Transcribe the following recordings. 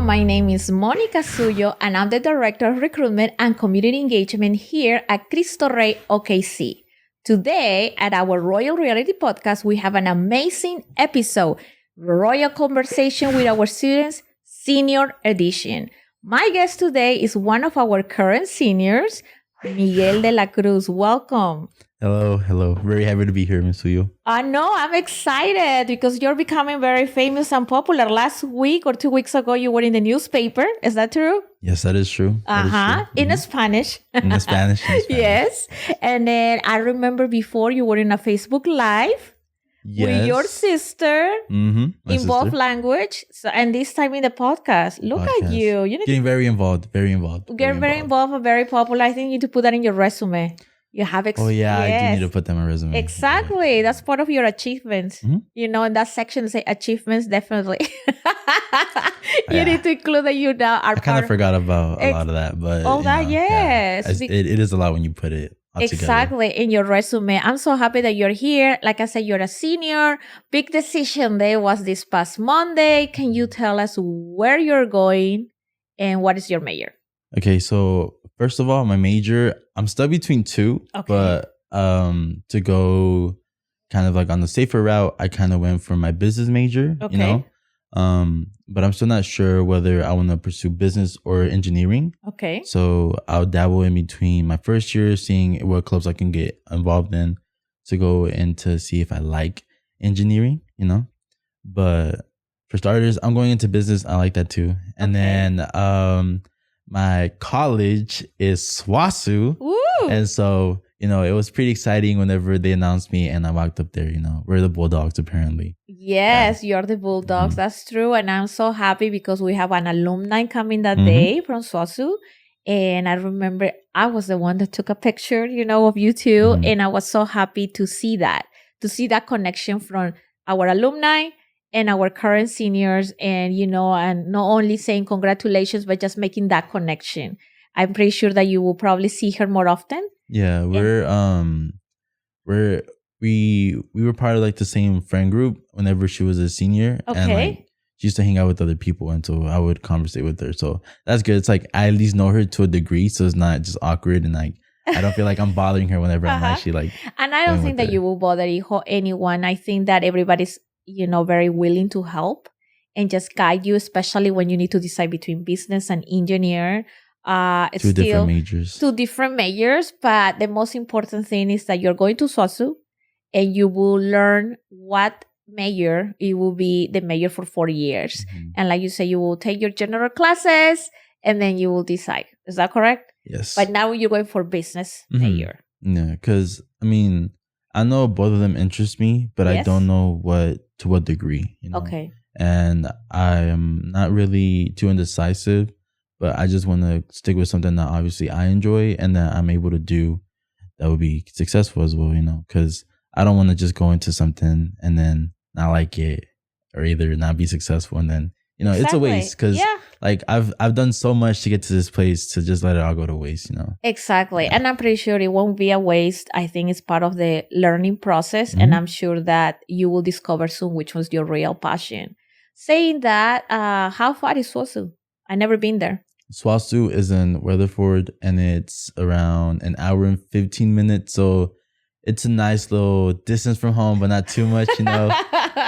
my name is Monica Suyo, and I'm the Director of Recruitment and Community Engagement here at Cristo Rey OKC. Today, at our Royal Reality Podcast, we have an amazing episode, Royal Conversation with our students, Senior Edition. My guest today is one of our current seniors, Miguel DeLa Cruz. Welcome. Hello. Very happy to be here, Ms. Suyo. No, I'm excited because you're becoming very famous and popular. Last week or 2 weeks ago, you were in the newspaper. Is that true? Yes, that is true. In Spanish. In Spanish. Yes. And then I remember before you were in a Facebook Live with your sister in both language. So, and this time in the podcast. Look at you. You need getting very involved. Very involved. Get very involved and very popular. I think you need to put that in your resume. You have I do need to put that on my resume. Exactly. Yeah. That's part of your achievements. Mm-hmm. You know, in that section, say achievements, definitely. You need to include that you now are I kind of forgot about a lot of that. But all that, yes. Yeah. It is a lot when you put it all exactly together. In your resume. I'm so happy that you're here. Like I said, you're a senior. Big decision day was this past Monday. Can you tell us where you're going and what is your major? Okay, so first of all, my major, I'm stuck between two, but to go kind of like on the safer route, I kind of went for my business major, you know? But I'm still not sure whether I want to pursue business or engineering. Okay. So I'll dabble in between my first year, seeing what clubs I can get involved in to go in to see if I like engineering, you know? But for starters, I'm going into business. I like that too. And then my college is SWASU. Ooh. And so, you know, it was pretty exciting whenever they announced me and I walked up there, you know, we're the Bulldogs apparently. Yes, you're the Bulldogs. Mm-hmm. That's true. And I'm so happy because we have an alumni coming that day from SWASU. And I remember I was the one that took a picture, you know, of you two. Mm-hmm. And I was so happy to see that connection from our alumni and our current seniors, and, you know, and not only saying congratulations, but just making that connection. I'm pretty sure that you will probably see her more often. Yeah, we were part of like the same friend group whenever she was a senior. Okay. And like she used to hang out with other people, and so I would conversate with her. So that's good. It's like I at least know her to a degree, so it's not just awkward and like I don't feel like I'm bothering her whenever I'm actually like. And I don't think that you will bother anyone. I think that everybody's, you know, very willing to help and just guide you, especially when you need to decide between business and engineer. It's two different majors, but the most important thing is that you're going to SWASU and you will learn what major. It will be the major for 4 years. Mm-hmm. And like you say, you will take your general classes and then you will decide. Is that correct? Yes. But now you're going for business major. Yeah, because I mean, I know both of them interest me, but I don't know to what degree, you know? Okay. And I am not really too indecisive, but I just want to stick with something that obviously I enjoy and that I'm able to do that would be successful as well, you know? Because I don't want to just go into something and then not like it or either not be successful and then, you know, It's a waste because like I've done so much to get to this place to just let it all go to waste, you know? Exactly. Yeah. And I'm pretty sure it won't be a waste. I think it's part of the learning process. Mm-hmm. And I'm sure that you will discover soon which was your real passion. Saying that, how far is SWASU? I've never been there. SWASU is in Weatherford and it's around an hour and 15 minutes. So it's a nice little distance from home, but not too much, you know.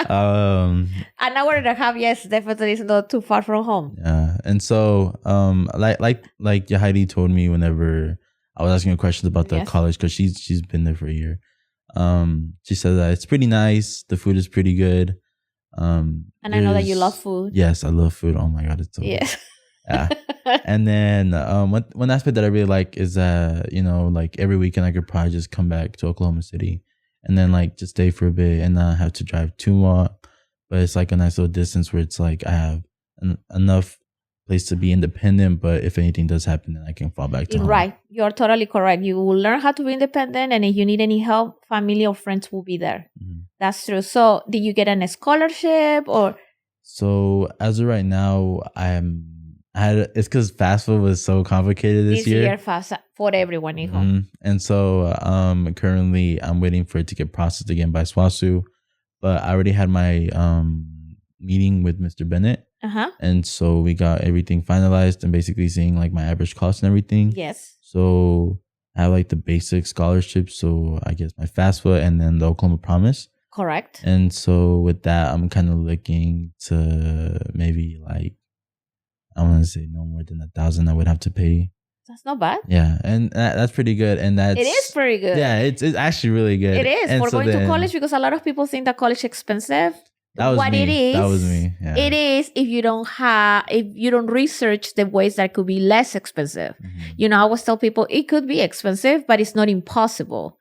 An hour and a half, yes, definitely is not too far from home. Yeah, and so like Yahidi told me whenever I was asking her questions about the college, because she's been there for a year. She said that it's pretty nice. The food is pretty good. And I know that you love food. Yes, I love food. Oh my God, it's so good. Yeah. And then one aspect that I really like is that, you know, like every weekend I could probably just come back to Oklahoma City and then like just stay for a bit and not have to drive too much. But it's like a nice little distance where it's like I have enough place to be independent, but if anything does happen, then I can fall back to home. Right. You're totally correct. You will learn how to be independent, and if you need any help, family or friends will be there. Mm-hmm. That's true. So did you get a scholarship or? So as of right now, it's because FAFSA was so complicated this year. FAFSA for everyone, hijo. Mm-hmm. And so currently I'm waiting for it to get processed again by SWASU. But I already had my meeting with Mr. Bennett. Uh-huh. And so we got everything finalized and basically seeing like my average cost and everything. Yes. So I have like the basic scholarship. So I guess my FAFSA and then the Oklahoma Promise. Correct. And so with that, I'm kind of looking to maybe like, I want to say no more than $1,000 I would have to pay. That's not bad. Yeah, and that's pretty good. And It is pretty good. Yeah, it's actually really good. It is and for so going to college, because a lot of people think that college is expensive. That was what me. it is, That was me. Yeah. It is if you don't research the ways that could be less expensive. Mm-hmm. I always tell people it could be expensive, but it's not impossible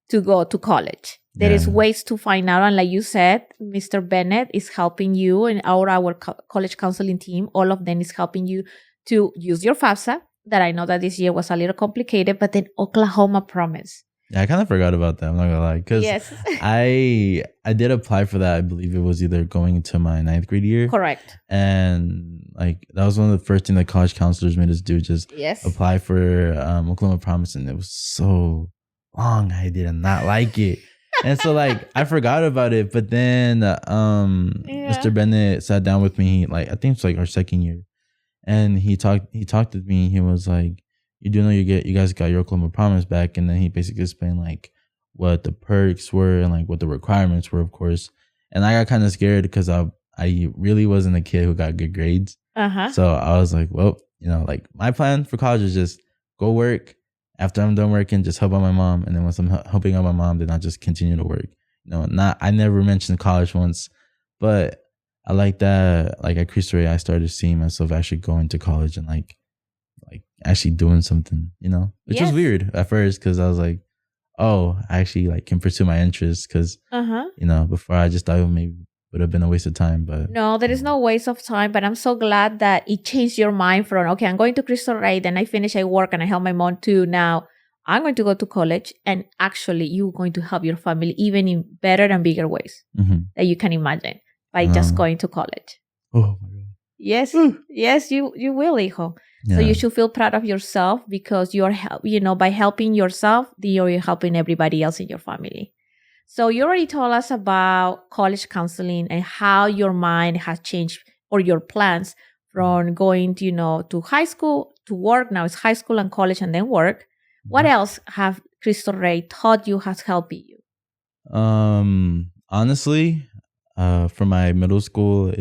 to go to college. There is ways to find out. And like you said, Mr. Bennett is helping you, and our college counseling team, all of them is helping you to use your FAFSA, that I know that this year was a little complicated, but then Oklahoma Promise. Yeah, I kind of forgot about that. I'm not gonna lie, because yes. I did apply for that. I believe it was either going into my 9th grade year. Correct. And like that was one of the first things that college counselors made us do, just apply for Oklahoma Promise, and it was so long. I did not like it. And so like I forgot about it, but then Mr. Bennett sat down with me, like I think it's like our 2nd year, and he talked with me. He was like, "You do know you guys got your Oklahoma Promise back," and then he basically explained like what the perks were and like what the requirements were, of course. And I got kind of scared because I really wasn't a kid who got good grades. So I was like, well, like my plan for college is just go work. After I'm done working, just help out my mom. And then once I'm helping out my mom, then I'll just continue to work. I never mentioned college once, but I like that. Like at Cristo Rey, I started seeing myself actually going to college and like actually doing something, which was weird at first, because I was like, oh, I actually like can pursue my interests, because, before I just thought it maybe would have been a waste of time. But no, there is no waste of time. But I'm so glad that it changed your mind from, okay, I'm going to Cristo Rey, then I finish, I work, and I help my mom too. Now I'm going to go to college, and actually you're going to help your family even in better and bigger ways that you can imagine by just going to college. Oh my God. Yes, yes, you will, hijo. Yeah. So you should feel proud of yourself, because you're, by helping yourself, you're helping everybody else in your family. So you already told us about college counseling and how your mind has changed, or your plans from going to high school to work. Now it's high school and college and then work. What else have Cristo Rey taught you, has helped you? Honestly, for my middle school,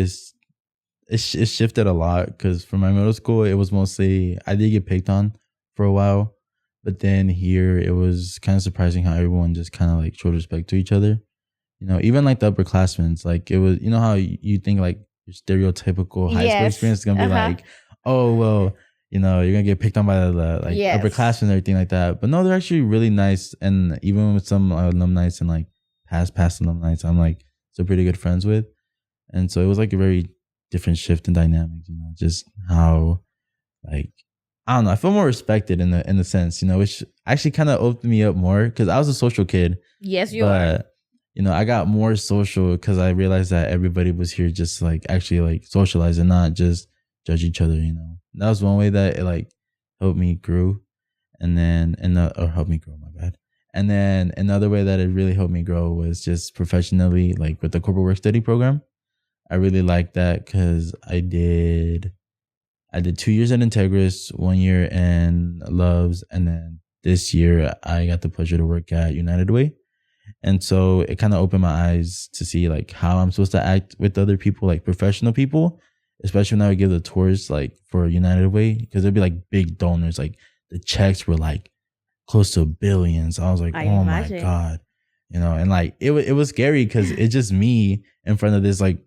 it shifted a lot, because for my middle school, it was mostly, I did get picked on for a while, but then here it was kind of surprising how everyone just kind of like showed respect to each other. Even like the upperclassmen, like it was, how you think like your stereotypical high school experience is going to be like, oh, well, you're going to get picked on by the like upperclassmen and everything like that. But no, they're actually really nice. And even with some alumni and like past alumni, I'm like still pretty good friends with. And so it was like a very different shift in dynamics, just how, like, I don't know, I feel more respected in the sense, which actually kind of opened me up more, because I was a social kid. Yes, you are. I got more social because I realized that everybody was here just like actually like socialize and not just judge each other. That was one way that it like helped me grow, and then or helped me grow, my bad. And then another way that it really helped me grow was just professionally, like with the corporate work study program. I really liked that because I did 2 years at Integris, 1 year in Loves, and then this year I got the pleasure to work at United Way. And so it kind of opened my eyes to see like how I'm supposed to act with other people, like professional people, especially when I would give the tours like for United Way, because there'd be like big donors, like the checks were like close to billions. I was like, oh my God, and like it was scary because it's just me in front of this like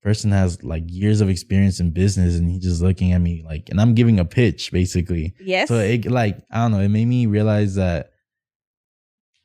person has like years of experience in business, and he's just looking at me like, and I'm giving a pitch basically. Yes. So it like, I don't know, it made me realize that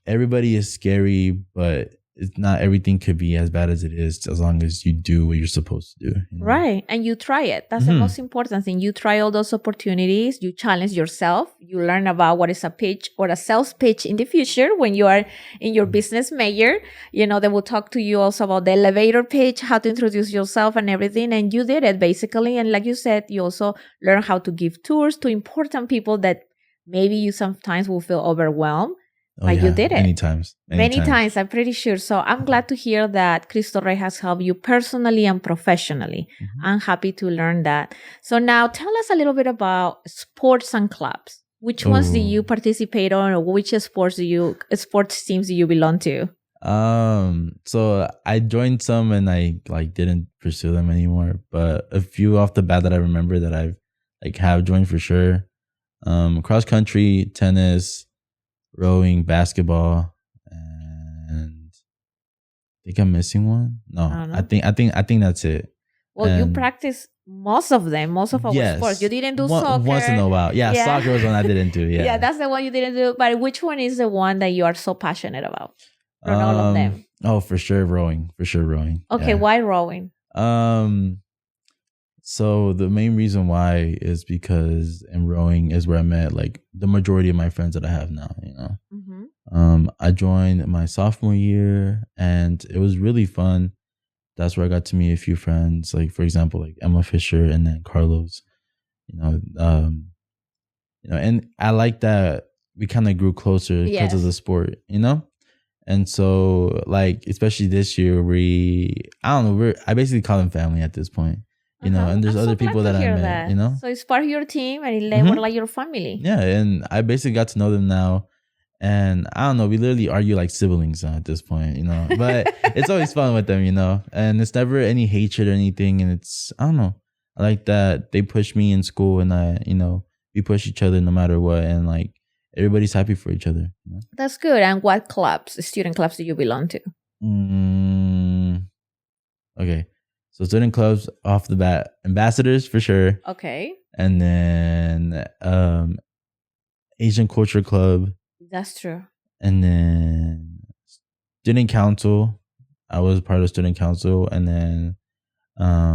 everybody is scary, but it's not everything could be as bad as it is, as long as you do what you're supposed to do. Right. And you try it. That's the most important thing. You try all those opportunities. You challenge yourself. You learn about what is a pitch or a sales pitch in the future when you are in your business major. They will talk to you also about the elevator pitch, how to introduce yourself and everything. And you did it basically. And like you said, you also learn how to give tours to important people that maybe you sometimes will feel overwhelmed. Oh, but you yeah. did it. Many times. Many times, I'm pretty sure. So I'm glad to hear that Cristo Rey has helped you personally and professionally. Mhm. I'm happy to learn that. So now tell us a little bit about sports and clubs. Which ones do you participate on, or which sports teams do you belong to? So I joined some and I like didn't pursue them anymore, but a few off the bat that I remember that I've like have joined for sure. Cross country, tennis, rowing, basketball, and I think I'm missing one. No, I think that's it. Well, you practice most of them, most of our sports. You didn't do soccer. Once in a while. Yeah, soccer was one I didn't do. Yeah. Yeah, that's the one you didn't do. But which one is the one that you are so passionate about? From all of them. Oh, for sure rowing. For sure rowing. Okay, why rowing? So the main reason why is because in rowing is where I met like the majority of my friends that I have now, you know. I joined my sophomore year and it was really fun. That's where I got to meet a few friends, like for example, like Emma Fisher and then Carlos, and I like that we kind of grew closer because of the sport, you know? And so like, especially this year, I basically call them family at this point, you know, and there's other people that I met, you know? So it's part of your team and they were like your family. Yeah. And I basically got to know them now. And I don't know, we literally argue like siblings at this point, you know, but it's always fun with them, you know, and it's never any hatred or anything. And I don't know, I like that they push me in school and we push each other no matter what. And like, everybody's happy for each other. You know? That's good. And what student clubs do you belong to? Okay. So student clubs off the bat, ambassadors for sure. Okay. And then Asian Culture Club. That's true. And then student council. I was part of student council. And then I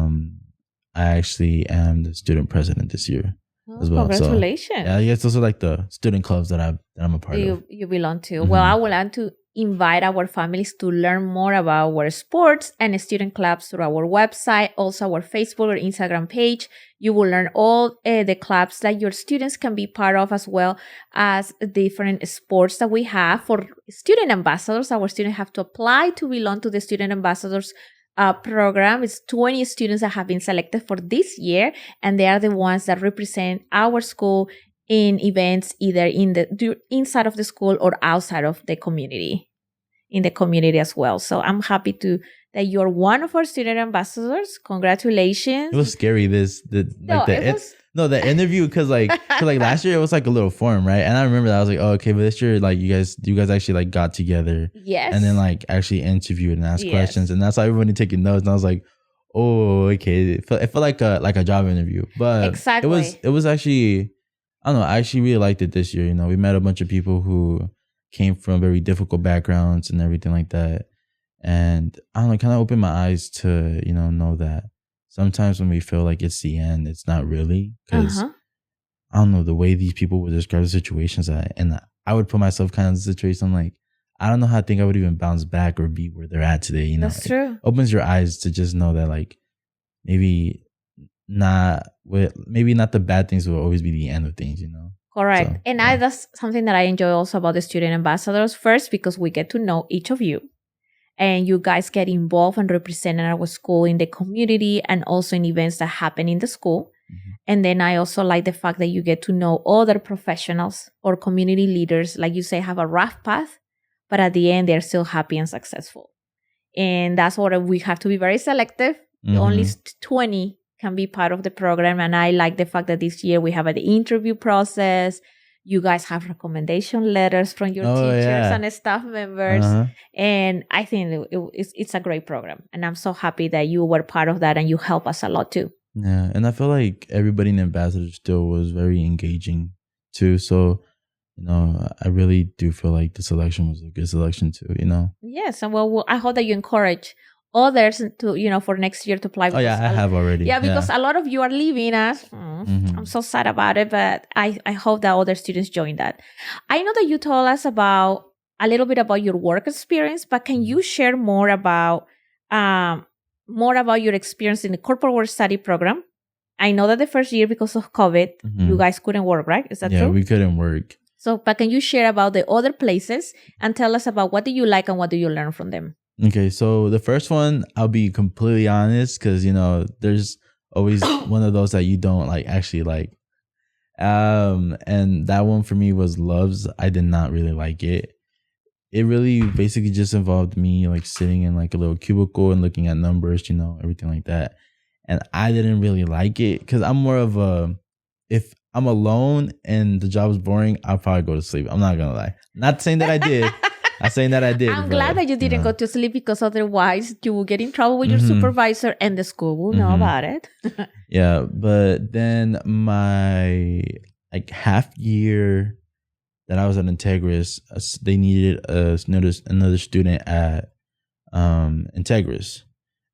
actually am the student president this year. As well. Congratulations. So, yeah, I guess those are like the student clubs that I'm a part of. You belong to. Well, I would like to invite our families to learn more about our sports and student clubs through our website, also our Facebook or Instagram page. You will learn all the clubs that your students can be part of, as well as different sports that we have for student ambassadors. Our students have to apply to belong to the student ambassadors program. It's 20 students that have been selected for this year, and they are the ones that represent our school in events either inside of the school or outside of the community, in the community as well. So I'm happy that you're one of our student ambassadors. Congratulations. It was scary the interview because last year it was like a little forum, right? And I remember that I was like, oh, okay, but this year like you guys actually like got together, yes, and then like actually interviewed and asked questions, and that's how everybody taking notes. And I was like, oh, okay, it felt like a job interview, but exactly. it was actually, I don't know, I actually really liked it this year. You know, we met a bunch of people who came from very difficult backgrounds and everything like that, and I don't know, kind of opened my eyes to know that sometimes when we feel like it's the end, it's not really, because I don't know, the way these people would describe the situations and I would put myself kind of in the situation. I'm like, I don't know how I think I would even bounce back or be where they're at today. You know, that's true. It opens your eyes to just know that like maybe not the bad things will always be the end of things. You know. Correct. So, and that's something that I enjoy also about the student ambassadors. First, because we get to know each of you. And you guys get involved and represent our school in the community and also in events that happen in the school. And then I also like the fact that you get to know other professionals or community leaders, like you say, have a rough path, but at the end, they're still happy and successful. And that's what we have to be very selective. Only 20 can be part of the program. And I like the fact that this year we have an interview process. You guys have recommendation letters from your teachers and staff members. And I think it's a great program. And I'm so happy that you were part of that and you help us a lot too. Yeah. And I feel like everybody in Ambassador still was very engaging too. So, I really do feel like the selection was a good selection too, Yes. And well, I hope that you encourage others to, for next year to apply. Oh, yeah, I have already. Yeah, because a lot of you are leaving us. I'm so sad about it, but I hope that other students join that. I know that you told us a little bit about your work experience, but can you share more about your experience in the corporate work study program? I know that the first year, because of COVID, you guys couldn't work, right? Is that true? Yeah, we couldn't work. So, but can you share about the other places and tell us about what do you like and what do you learn from them? Okay, so the first one, I'll be completely honest because, there's always one of those that you don't actually like. And that one for me was Loves. I did not really like it. It really basically just involved me sitting in a little cubicle and looking at numbers, everything like that. And I didn't really like it because I'm more of if I'm alone and the job is boring, I'll probably go to sleep. I'm not gonna lie. Not saying that I did. I'm saying that I did. I'm glad that you didn't go to sleep because otherwise you will get in trouble with your supervisor and the school will know about it. Yeah, but then my half year that I was at Integris, they needed another student at Integris.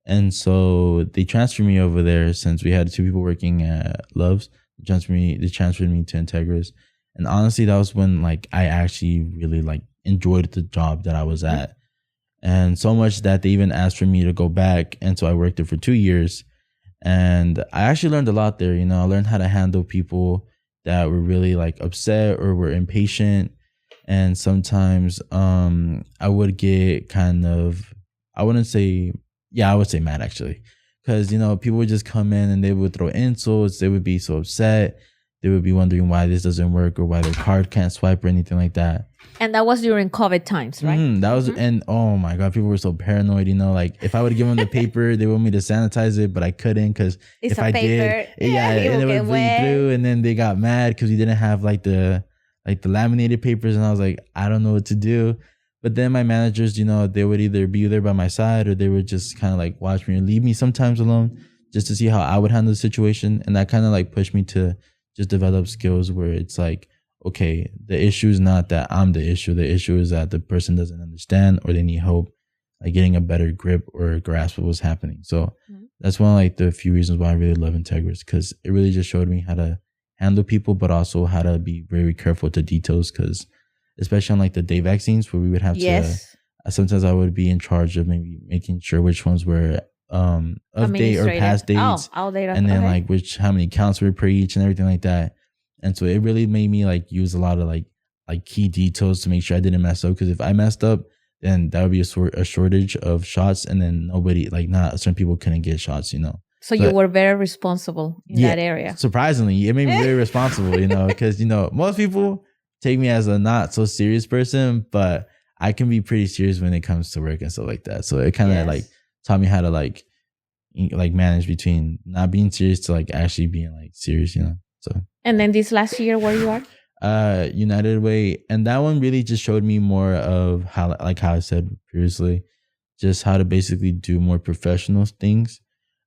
And so they transferred me over there since we had 2 people working at Loves. They transferred me to Integris. And honestly, that was when I actually really enjoyed the job that I was at. And so much that they even asked for me to go back. And so I worked there for 2 years. And I actually learned a lot there. I learned how to handle people that were really upset or were impatient. And sometimes I would get kind of, I would say mad actually. Because, people would just come in and they would throw insults. They would be so upset. They would be wondering why this doesn't work or why their card can't swipe or anything like that. And that was during COVID times, right? That was, and oh my God, people were so paranoid, if I would give them the paper, they want me to sanitize it, but I couldn't because if I did, and it would bleed through. And then they got mad because we didn't have the laminated papers. And I was like, I don't know what to do. But then my managers, they would either be there by my side or they would just kind of watch me or leave me sometimes alone just to see how I would handle the situation. And that kind of pushed me to just develop skills where it's okay, the issue is not that I'm the issue. The issue is that the person doesn't understand or they need help getting a better grip or grasp of what's happening. So that's one of the few reasons why I really love Integris, because it really just showed me how to handle people, but also how to be very careful to details. Because especially on the day vaccines where we would have to, sometimes I would be in charge of maybe making sure which ones were of date or past dates, and then how many counts were per each and everything like that. And so it really made me use a lot of key details to make sure I didn't mess up. Because if I messed up, then that would be a shortage of shots, and then nobody not certain people couldn't get shots. So you were very responsible in that area. Surprisingly, it made me very responsible. Because most people take me as a not so serious person, but I can be pretty serious when it comes to work and stuff like that. So it kind of taught me how to manage between not being serious to actually being serious. So. And then this last year, where you are? United Way, and that one really just showed me more of how I said previously, just how to basically do more professional things.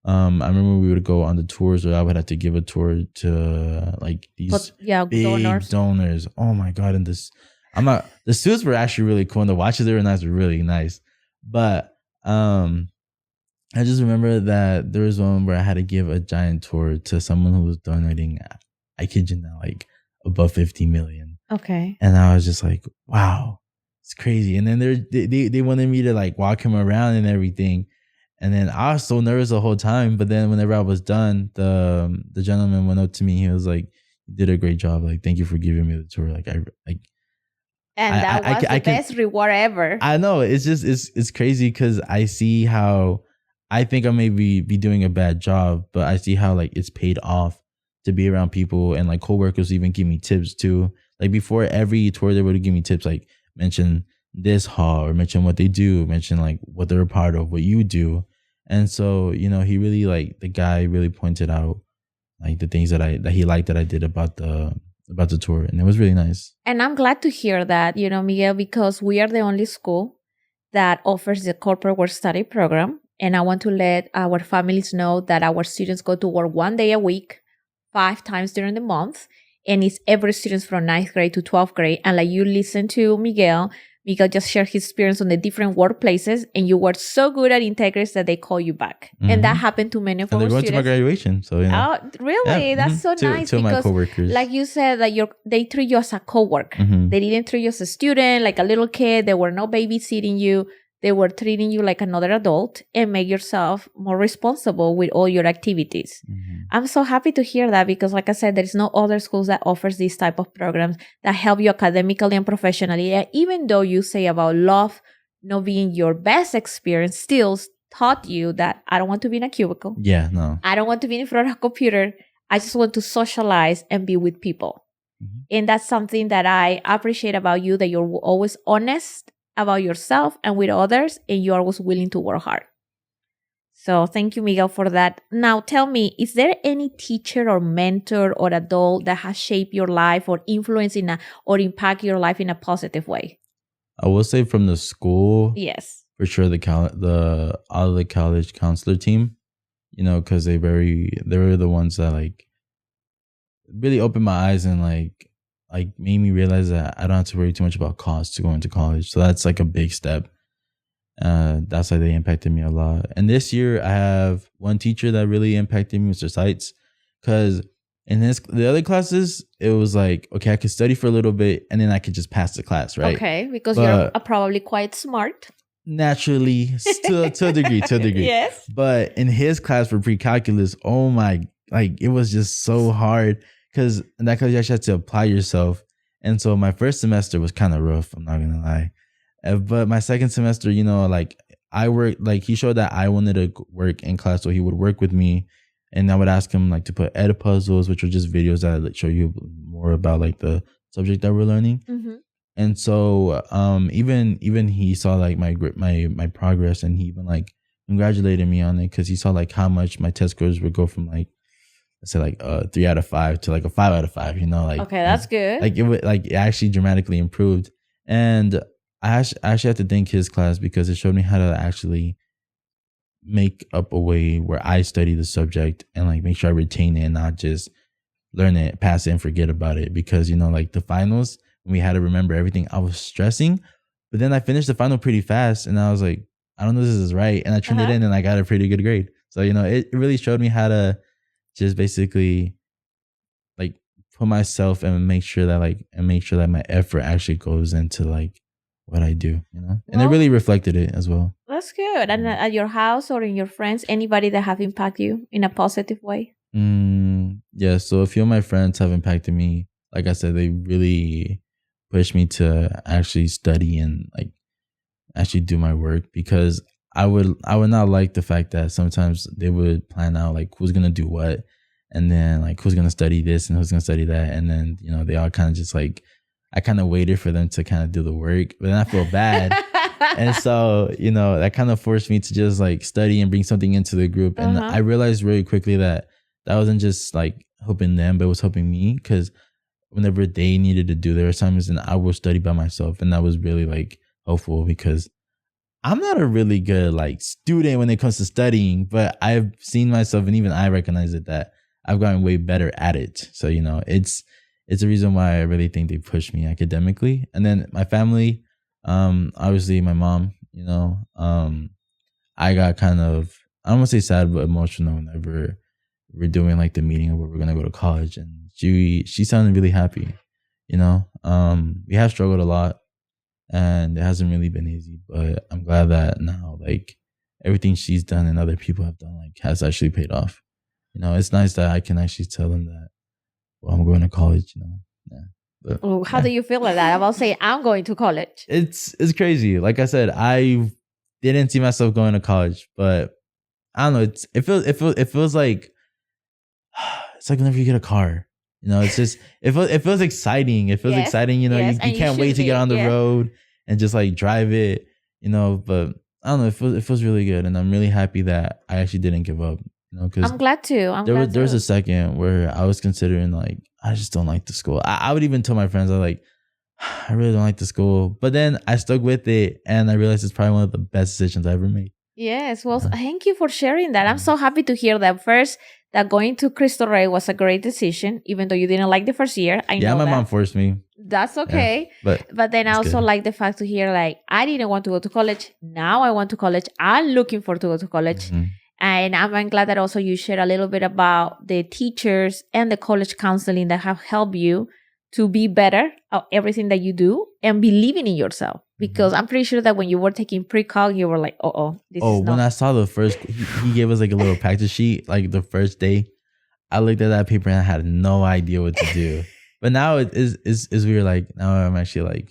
I remember we would go on the tours, or I would have to give a tour to these big donors. Oh my God! And the suits were actually really cool, and the watches they were nice, were really nice. But I just remember that there was one where I had to give a giant tour to someone who was donating, I kid you not, above 50 million. Okay. And I was just wow, it's crazy. And then they wanted me to walk him around and everything. And then I was so nervous the whole time. But then whenever I was done, the gentleman went up to me. He was like, "You did a great job. Thank you for giving me the tour." And that was the best reward ever. I know. It's just, it's crazy because I see how I think I may be doing a bad job, but I see how it's paid off to be around people, and coworkers even give me tips too. Before every tour, they would give me tips mention this hall or mention what they do, mention what they're a part of, what you do. And so, he really the guy really pointed out the things that he liked that I did about the tour, and it was really nice. And I'm glad to hear that, Miguel, because we are the only school that offers the corporate work study program. And I want to let our families know that our students go to work 1 day a week, 5 times during the month. And it's every student from 9th grade to 12th grade. And you listen to Miguel just shared his experience on the different workplaces. And you were so good at Integris that they call you back. And that happened to many of our students. They're going to my graduation. So, Oh, really? Yeah. That's so nice. Two of my coworkers. Like you said, that they treat you as a coworker. They didn't treat you as a student, like a little kid. They were not babysitting you. they were treating you like another adult and make yourself more responsible with all your activities. I'm so happy to hear that because, like I said, there's no other schools that offers these type of programs that help you academically and professionally. And even though you say about love not being your best experience, still taught you that I don't want to be in a cubicle. Yeah, no. I don't want to be in front of a computer. I just want to socialize and be with people. And that's something that I appreciate about you, that you're always honest about yourself and with others, and you're always willing to work hard. So thank you, Miguel, for that. Now tell me, is there any teacher or mentor or adult that has shaped your life or influenced or impact your life in a positive way? I will say from the school, yes, for sure, the all of the college counselor team, because they were the ones that like really opened my eyes and like made me realize that I don't have to worry too much about cost to go into college. So that's like a big step. That's why they impacted me a lot. And this year I have one teacher that really impacted me, Mr. Seitz, because in the other classes, it was like, okay, I could study for a little bit and then I could just pass the class, right? Okay, because you're probably quite smart. Naturally, to a degree. Yes. But in his class for pre-calculus, oh my, like it was just so hard because in that class you actually had to apply yourself. And so my first semester was kind of rough, I'm not gonna lie. But my second semester, like I worked, like he showed that I wanted to work in class, so he would work with me, and I would ask him like to put ed puzzles, which were just videos that like show you more about like the subject that we're learning. And so even he saw like my progress, and he even like congratulated me on it because he saw like how much my test scores would go from like, let's say like a 3 out of 5 to like a 5 out of 5. Like okay, that's good. Like it actually dramatically improved. And I actually have to thank his class because it showed me how to actually make up a way where I study the subject and like make sure I retain it and not just learn it, pass it, and forget about it. Because like the finals, when we had to remember everything, I was stressing. But then I finished the final pretty fast, and I was like, I don't know if this is right, and I turned it in, and I got a pretty good grade. So it really showed me how to just basically like put myself and make sure that my effort actually goes into like what I do, and it really reflected it as well. That's good. And at your house or in your friends, anybody that have impacted you in a positive way? Yeah, so a few of my friends have impacted me. Like I said, they really pushed me to actually study and like actually do my work, because I would not like the fact that sometimes they would plan out like who's gonna do what, and then like who's gonna study this and who's gonna study that, and then they all kind of just like, I kind of waited for them to kind of do the work, but then I feel bad. And so, that kind of forced me to just like study and bring something into the group. And I realized really quickly that wasn't just like helping them, but it was helping me, because whenever they needed to do their assignments, and I would study by myself. And that was really like helpful, because I'm not a really good like student when it comes to studying, but I've seen myself, and even I recognize it, that I've gotten way better at it. So, it's a reason why I really think they pushed me academically. And then my family, obviously my mom, I got kind of, I don't want to say sad, but emotional whenever we're doing like the meeting where we're going to go to college. And she sounded really happy, we have struggled a lot, and it hasn't really been easy, but I'm glad that now like everything she's done and other people have done like has actually paid off. It's nice that I can actually tell them that, well, I'm going to college, Yeah. But, how do you feel like that? About saying I'm going to college? It's crazy. Like I said, I didn't see myself going to college, but I don't know. It feels like it's like whenever you get a car. It's just it feels exciting. It feels exciting. You can't wait to get on the road and just like drive it. But I don't know. It feels really good, and I'm really happy that I actually didn't give up. Because I'm glad to. There was a second where I was considering like, I just don't like the school. I would even tell my friends, I was like, I really don't like the school. But then I stuck with it, and I realized it's probably one of the best decisions I ever made. Yes. Well, thank you for sharing that. I'm so happy to hear that. First, that going to Cristo Rey was a great decision, even though you didn't like the first year. I know my mom forced me. That's okay. Yeah, but then I also like the fact to hear like, I didn't want to go to college. Now I want to college. I'm looking forward to go to college. Mm-hmm. And I'm glad that also you share a little bit about the teachers and the college counseling that have helped you to be better at everything that you do and believing in yourself. Because I'm pretty sure that when you were taking pre-calc, you were like, this is not. When I saw the first, he gave us like a little practice sheet, like the first day. I looked at that paper and I had no idea what to do. But now it is weird. Like now I'm actually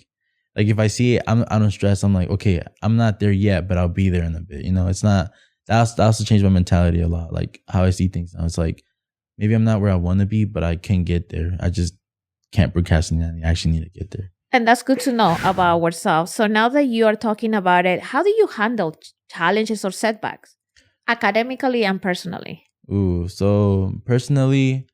like if I see it, I don't stress. I'm like, okay, I'm not there yet, but I'll be there in a bit. You know, it's not. That also changed my mentality a lot. Like how I see things now. It's like maybe I'm not where I want to be, but I can get there. I just can't procrastinate. I actually need to get there. And that's good to know about ourselves. So now that you are talking about it, how do you handle challenges or setbacks, academically and personally? So personally,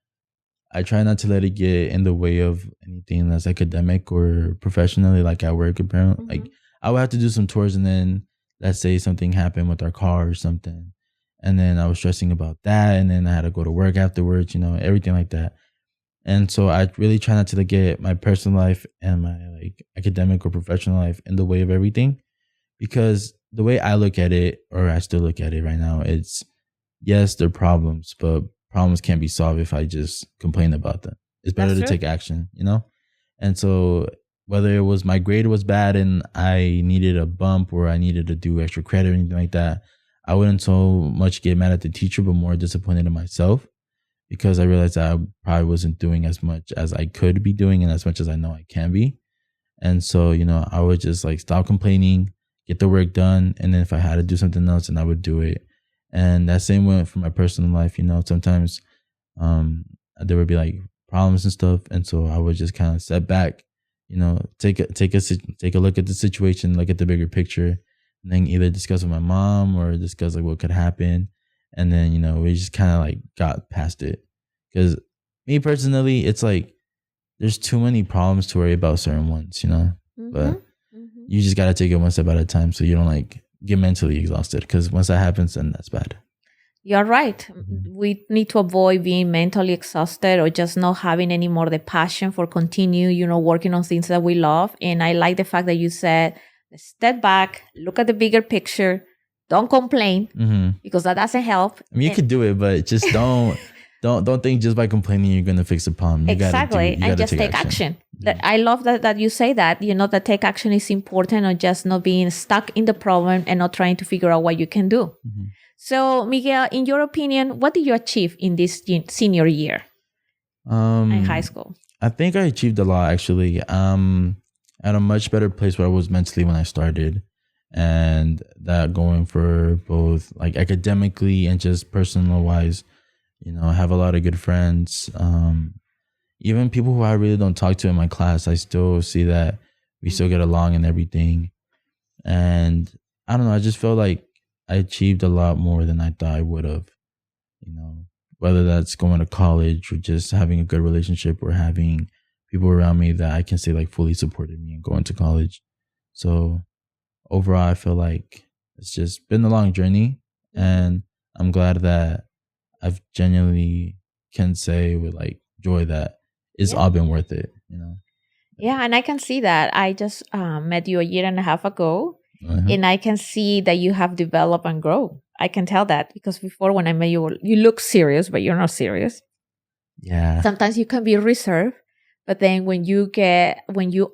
I try not to let it get in the way of anything that's academic or professionally, like at work. Apparently, like I would have to do some tours, and then let's say something happened with our car or something, and then I was stressing about that, and then I had to go to work afterwards. You know, everything like that. And so I really try not to get my personal life and my like academic or professional life in the way of everything, because the way I look at it, or I still look at it right now, it's yes, they're problems, but problems can't be solved if I just complain about them. It's better to take action, you know? And so whether it was my grade was bad and I needed a bump or I needed to do extra credit or anything like that, I wouldn't so much get mad at the teacher, but more disappointed in myself, because I realized that I probably wasn't doing as much as I could be doing and as much as I know I can be. And so, you know, I would just like stop complaining, get the work done. And then if I had to do something else, then I would do it. And that same went for my personal life. You know, sometimes there would be like problems and stuff. And so I would just kind of step back, you know, take a look at the situation, look at the bigger picture, and then either discuss with my mom or discuss like what could happen. And then, you know, we just kind of like got past it. Because me personally, it's like there's too many problems to worry about certain ones, you know. But you just got to take it one step at a time so you don't like get mentally exhausted. Because once that happens, then that's bad. You're right. We need to avoid being mentally exhausted or just not having any more the passion for continue, you know, working on things that we love. And I like the fact that you said, step back, look at the bigger picture. Don't complain because that doesn't help. I mean, you could do it, but just don't think just by complaining you're going to fix the problem. You exactly. You and just take action. I love that you say that, you know, that take action is important, or just not being stuck in the problem and not trying to figure out what you can do. So, Miguel, in your opinion, what did you achieve in this senior year in high school? I think I achieved a lot, actually. At a much better place where I was mentally when I started. And that going for both like academically and just personal wise, you know, I have a lot of good friends. Even people who I really don't talk to in my class, I still see that we still get along and everything. And I don't know, I just feel like I achieved a lot more than I thought I would have, you know, whether that's going to college or just having a good relationship or having people around me that I can say like fully supported me in going to college. So overall, I feel like it's just been a long journey, and I'm glad that I've genuinely can say with like joy that it's all been worth it, you know? Yeah, and I can see that. I just met you a year and a half ago, and I can see that you have developed and grown. I can tell that because before when I met you, you look serious, but you're not serious. Yeah. Sometimes you can be reserved, but then when you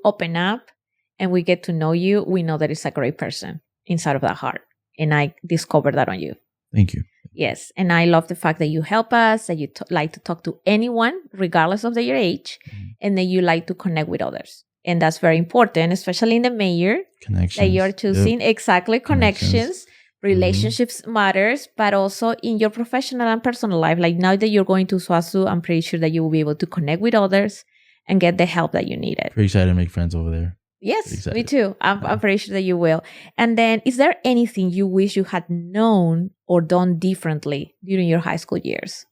open up, and we get to know you, we know that it's a great person inside of that heart. And I discovered that on you. Thank you. Yes. And I love the fact that you help us, that you like to talk to anyone, regardless of their age, and that you like to connect with others. And that's very important, especially in the major Connections. that you're choosing. Yep. Exactly. Connections. Relationships matters, but also in your professional and personal life. Like now that you're going to SWASU, I'm pretty sure that you will be able to connect with others and get the help that you needed. Pretty excited to make friends over there. Yes, me too. I'm pretty sure that you will. And then, is there anything you wish you had known or done differently during your high school years?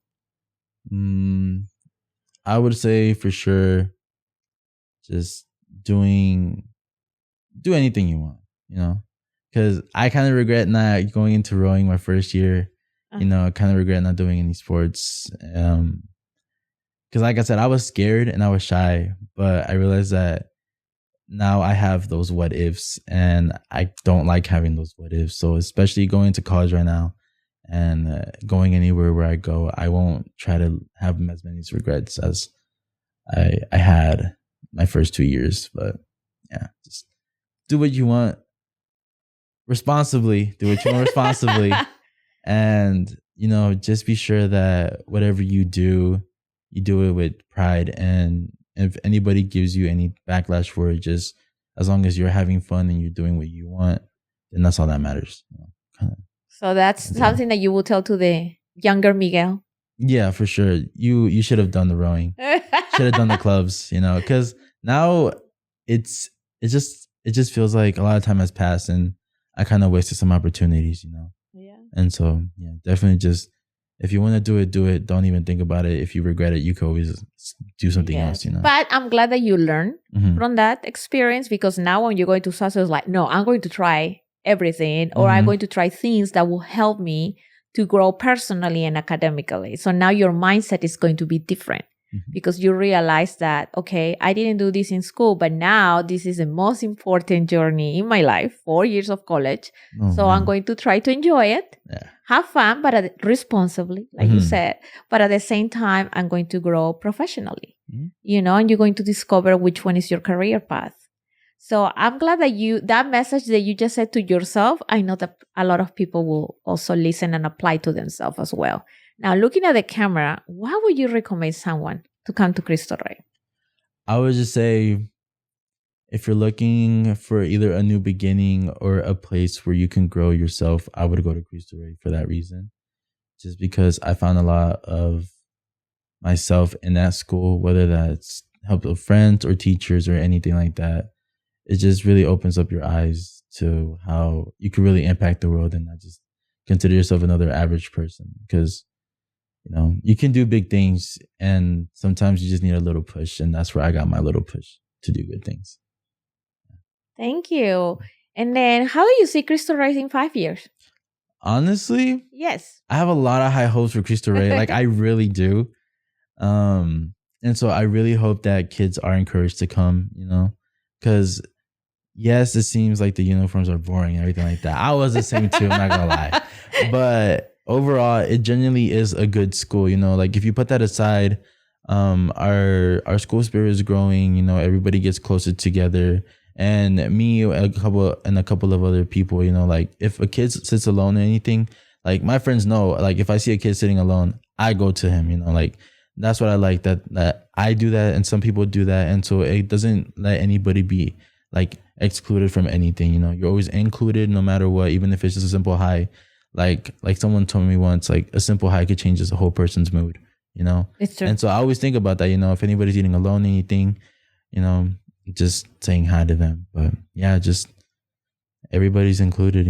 I would say for sure, just do anything you want, you know? Because I kind of regret not going into rowing my first year. You know, I kind of regret not doing any sports. Because like I said, I was scared and I was shy, but I realized that now I have those what ifs, and I don't like having those what ifs. So especially going to college right now and going anywhere where I go, I won't try to have as many regrets as I had my first 2 years. But yeah, just do what you want responsibly. Do what you want responsibly. And, just be sure that whatever you do it with pride. And if anybody gives you any backlash for it, just as long as you're having fun and you're doing what you want, then that's all that matters. So that's something that you will tell to the younger Miguel. Yeah, for sure. You should have done the rowing. Should have done the clubs, because now it just feels like a lot of time has passed and I kind of wasted some opportunities, Yeah. And so, yeah, definitely just, if you want to do it, do it. Don't even think about it. If you regret it, you can always do something else, But I'm glad that you learned from that experience, because now when you're going to SASO, it's like, no, I'm going to try everything, or I'm going to try things that will help me to grow personally and academically. So now your mindset is going to be different because you realize that, okay, I didn't do this in school, but now this is the most important journey in my life, 4 years of college. I'm going to try to enjoy it, have fun, but responsibly, like you said. But at the same time, I'm going to grow professionally, and you're going to discover which one is your career path. So I'm glad that that message that you just said to yourself, I know that a lot of people will also listen and apply to themselves as well. Now, looking at the camera, why would you recommend someone to come to Cristo Rey? I would just say, if you're looking for either a new beginning or a place where you can grow yourself, I would go to Cristo Rey for that reason. Just because I found a lot of myself in that school, whether that's help with friends or teachers or anything like that. It just really opens up your eyes to how you can really impact the world and not just consider yourself another average person. Because, you can do big things and sometimes you just need a little push. And that's where I got my little push to do good things. Thank you. And then how do you see Cristo Rey in 5 years? Honestly, yes, I have a lot of high hopes for Cristo Rey. Like I really do. And so I really hope that kids are encouraged to come, because yes, it seems like the uniforms are boring and everything like that. I was the same too, I'm not gonna lie. But overall, it genuinely is a good school. Like if you put that aside, our school spirit is growing. Everybody gets closer together. And me, a couple of other people, like if a kid sits alone or anything, like my friends know, like if I see a kid sitting alone, I go to him. Like that's what I like, that I do that, and some people do that, and so it doesn't let anybody be like excluded from anything. You're always included no matter what, even if it's just a simple hi. Like someone told me once, like a simple hi could change a whole person's mood. It's true. And so I always think about that. If anybody's eating alone, anything, just saying hi to them. But yeah, just everybody's included.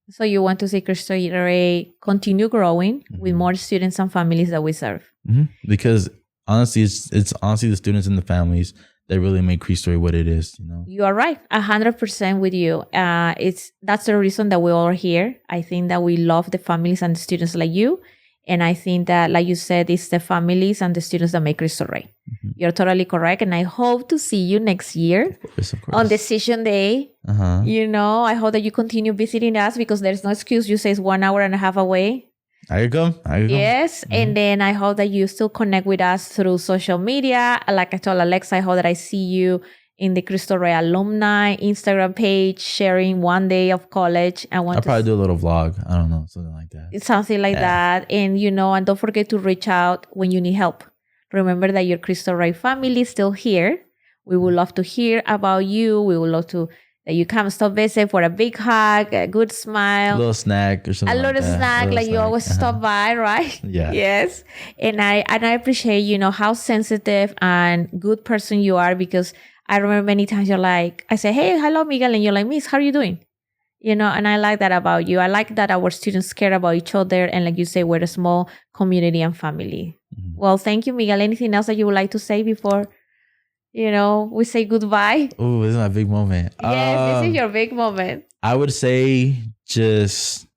So you want to see Cristo Rey continue growing with more students and families that we serve? Because honestly, it's honestly the students and the families that really make Cristo Rey what it is. You are right, 100% with you. That's the reason that we all are here. I think that we love the families and the students like you, and I think that, like you said, it's the families and the students that make Cristo Rey. You're totally correct, and I hope to see you next year of course. on Decision Day. I hope that you continue visiting us, because there's no excuse. You say it's 1.5 hours away. I come. Yes. And then I hope that you still connect with us through social media. Like I told Alexa, I hope that I see you in the Cristo Rey alumni Instagram page, sharing one day of college. I'll probably do a little vlog. I don't know, something like that. It's something like that. And, and don't forget to reach out when you need help. Remember that your Cristo Rey family is still here. We would love to hear about you. We would love to that you come stop visit for a big hug, a good smile, a little snack or something. A little snack, like you always stop by, right? Yeah. Yes. And I appreciate, how sensitive and good person you are, because I remember many times you're like, I say, hey, hello, Miguel. And you're like, Miss, how are you doing? And I like that about you. I like that our students care about each other. And like you say, we're a small community and family. Well, thank you, Miguel. Anything else that you would like to say before we say goodbye? Oh, this is my big moment. Yes, this is your big moment. I would say just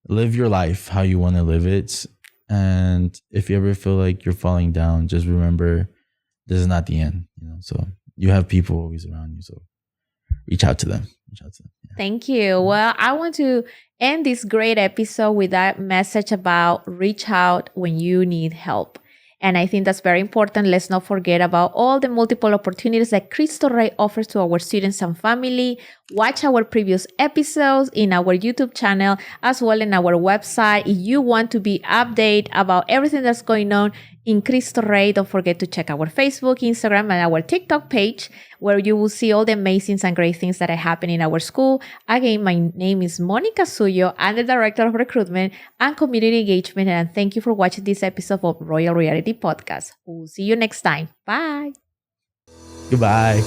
live your life how you want to live it. And if you ever feel like you're falling down, just remember this is not the end. So you have people always around you. So reach out to them. Yeah. Thank you. Well, I want to end this great episode with that message about reach out when you need help. And I think that's very important. Let's not forget about all the multiple opportunities that Cristo Rey offers to our students and family. Watch our previous episodes in our YouTube channel as well in our website. If you want to be updated about everything that's going on in Cristo Rey, don't forget to check our Facebook, Instagram, and our TikTok page, where you will see all the amazing and great things that are happening in our school. Again, my name is Monica Suyo. I'm the Director of Recruitment and Community Engagement, and thank you for watching this episode of Royal Reality Podcast. We'll see you next time. Bye. Goodbye.